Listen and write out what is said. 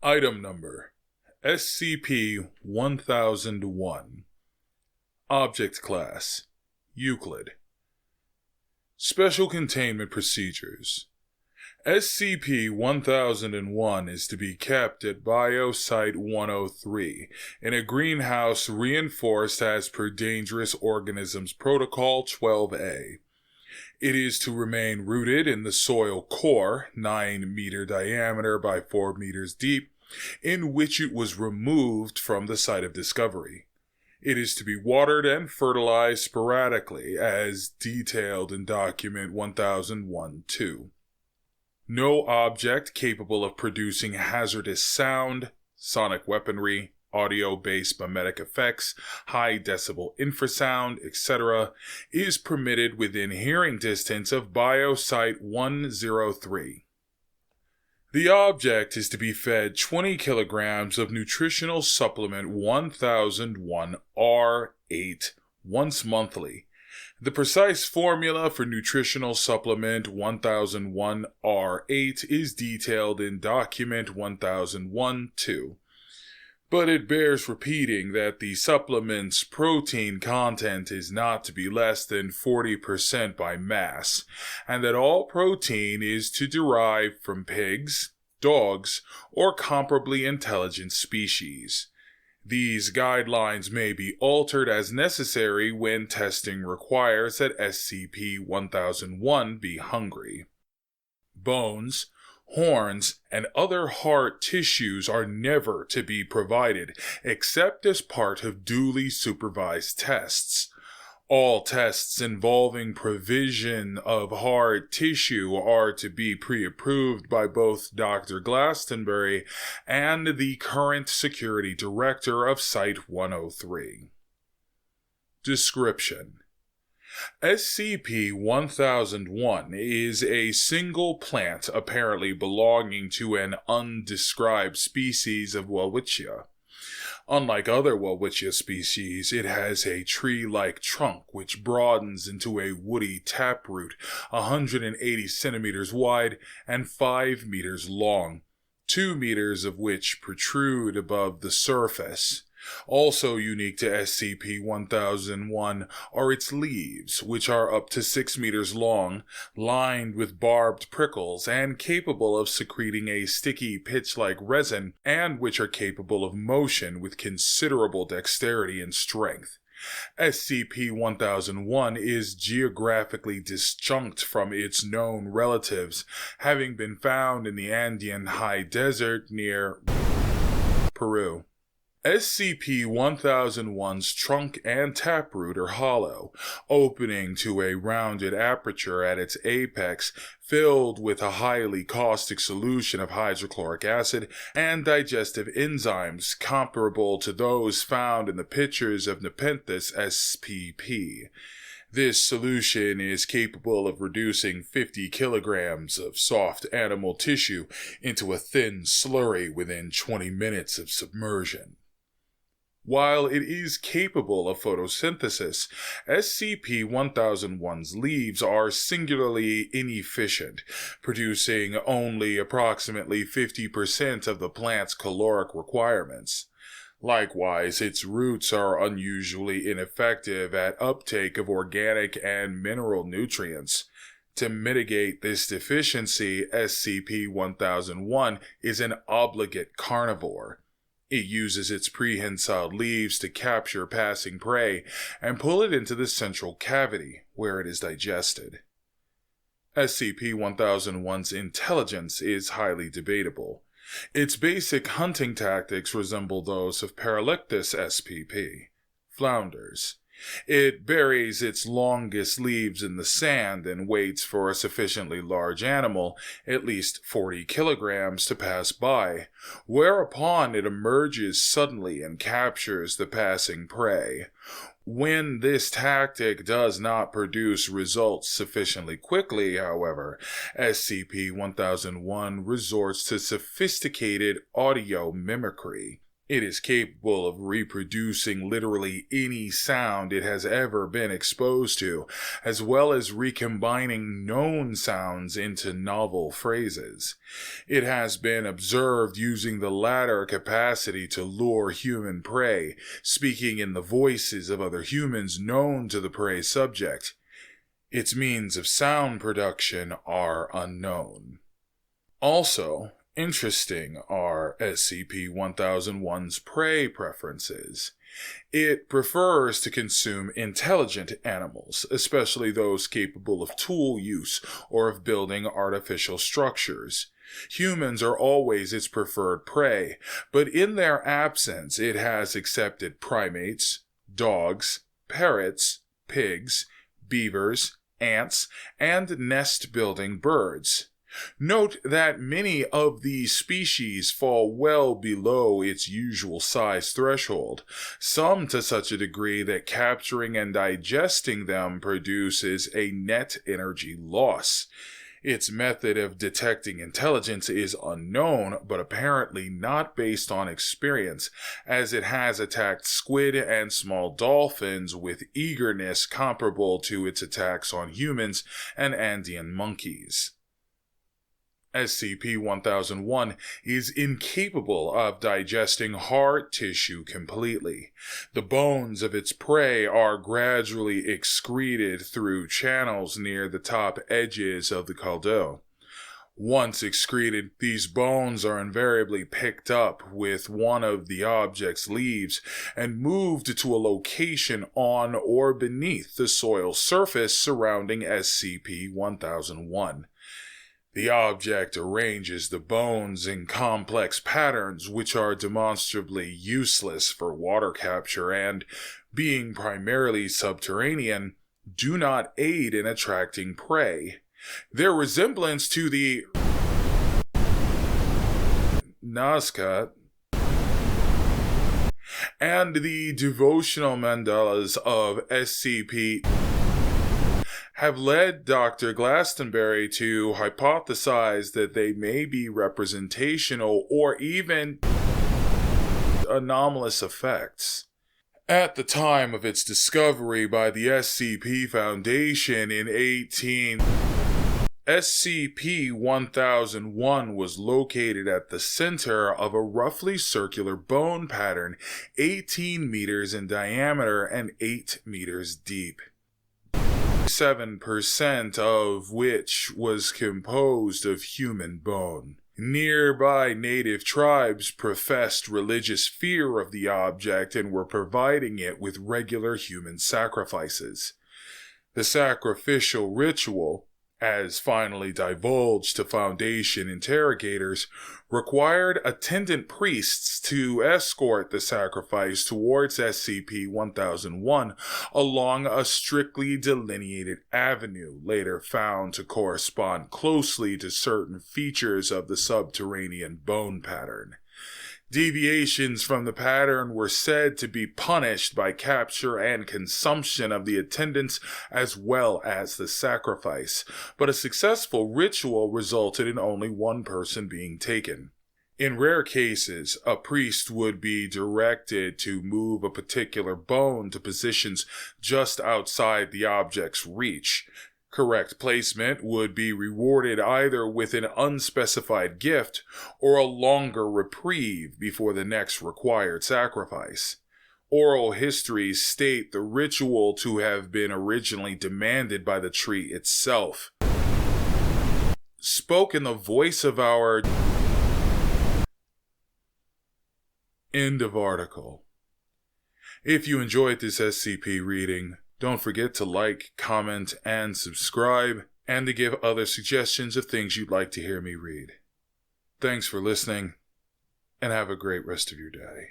Item Number SCP-1001. Object Class Euclid. Special Containment Procedures. SCP-1001 is to be kept at Bio-Site-103 in a greenhouse reinforced as per Dangerous Organisms Protocol 12A. It is to remain rooted in the soil core, 9-meter diameter by 4 meters deep, in which it was removed from the site of discovery. It is to be watered and fertilized sporadically, as detailed in Document 1001-2. No object capable of producing hazardous sound, sonic weaponry, audio-based mimetic effects, high-decibel infrasound, etc., is permitted within hearing distance of Bio-Site-103. The object is to be fed 20 kilograms of nutritional supplement 1001-R8 once monthly. The precise formula for nutritional supplement 1001-R8 is detailed in Document 1001-2. But it bears repeating that the supplement's protein content is not to be less than 40% by mass, and that all protein is to derive from pigs, dogs, or comparably intelligent species. These guidelines may be altered as necessary when testing requires that SCP-1001 be hungry. Bones, horns, and other heart tissues are never to be provided except as part of duly supervised tests. All tests involving provision of heart tissue are to be pre-approved by both Dr. Glastonbury and the current security director of Site-103. Description: SCP-1001 is a single plant apparently belonging to an undescribed species of Welwitschia. Unlike other Welwitschia species, it has a tree-like trunk which broadens into a woody taproot 180 centimeters wide and 5 meters long, 2 meters of which protrude above the surface. Also unique to SCP-1001 are its leaves, which are up to 6 meters long, lined with barbed prickles, and capable of secreting a sticky pitch-like resin, and which are capable of motion with considerable dexterity and strength. SCP-1001 is geographically disjunct from its known relatives, having been found in the Andean high desert near Peru. SCP-1001's trunk and taproot are hollow, opening to a rounded aperture at its apex filled with a highly caustic solution of hydrochloric acid and digestive enzymes comparable to those found in the pictures of Nepenthes SPP. This solution is capable of reducing 50 kilograms of soft animal tissue into a thin slurry within 20 minutes of submersion. While it is capable of photosynthesis, SCP-1001's leaves are singularly inefficient, producing only approximately 50% of the plant's caloric requirements. Likewise, its roots are unusually ineffective at uptake of organic and mineral nutrients. To mitigate this deficiency, SCP-1001 is an obligate carnivore. It uses its prehensile leaves to capture passing prey and pull it into the central cavity, where it is digested. SCP-1001's intelligence is highly debatable. Its basic hunting tactics resemble those of Paralictus SPP, flounders. It buries its longest leaves in the sand and waits for a sufficiently large animal, at least 40 kilograms, to pass by, whereupon it emerges suddenly and captures the passing prey. When this tactic does not produce results sufficiently quickly, however, SCP-1001 resorts to sophisticated audio mimicry. It is capable of reproducing literally any sound it has ever been exposed to, as well as recombining known sounds into novel phrases. It has been observed using the latter capacity to lure human prey, speaking in the voices of other humans known to the prey subject. Its means of sound production are unknown. Also, interesting are SCP-1001's prey preferences. It prefers to consume intelligent animals, especially those capable of tool use or of building artificial structures. Humans are always its preferred prey, but in their absence it has accepted primates, dogs, parrots, pigs, beavers, ants, and nest-building birds. Note that many of these species fall well below its usual size threshold, some to such a degree that capturing and digesting them produces a net energy loss. Its method of detecting intelligence is unknown, but apparently not based on experience, as it has attacked squid and small dolphins with eagerness comparable to its attacks on humans and Andean monkeys. SCP-1001 is incapable of digesting hard tissue completely. The bones of its prey are gradually excreted through channels near the top edges of the caldo. Once excreted, these bones are invariably picked up with one of the object's leaves and moved to a location on or beneath the soil surface surrounding SCP-1001. The object arranges the bones in complex patterns which are demonstrably useless for water capture and, being primarily subterranean, do not aid in attracting prey. Their resemblance to the Nazca and the devotional mandalas of SCP have led Dr. Glastonbury to hypothesize that they may be representational or even anomalous effects. At the time of its discovery by the SCP Foundation in SCP-1001 was located at the center of a roughly circular bone pattern 18 meters in diameter and 8 meters deep. 7% of which was composed of human bone. Nearby native tribes professed religious fear of the object and were providing it with regular human sacrifices. The sacrificial ritual, as finally divulged to Foundation interrogators, required attendant priests to escort the sacrifice towards SCP-1001 along a strictly delineated avenue, later found to correspond closely to certain features of the subterranean bone pattern. Deviations from the pattern were said to be punished by capture and consumption of the attendants as well as the sacrifice, but a successful ritual resulted in only one person being taken. In rare cases, a priest would be directed to move a particular bone to positions just outside the object's reach. Correct placement would be rewarded either with an unspecified gift or a longer reprieve before the next required sacrifice. Oral histories state the ritual to have been originally demanded by the tree itself. Spoke in the voice of our... End of article. If you enjoyed this SCP reading, don't forget to like, comment, and subscribe, and to give other suggestions of things you'd like to hear me read. Thanks for listening, and have a great rest of your day.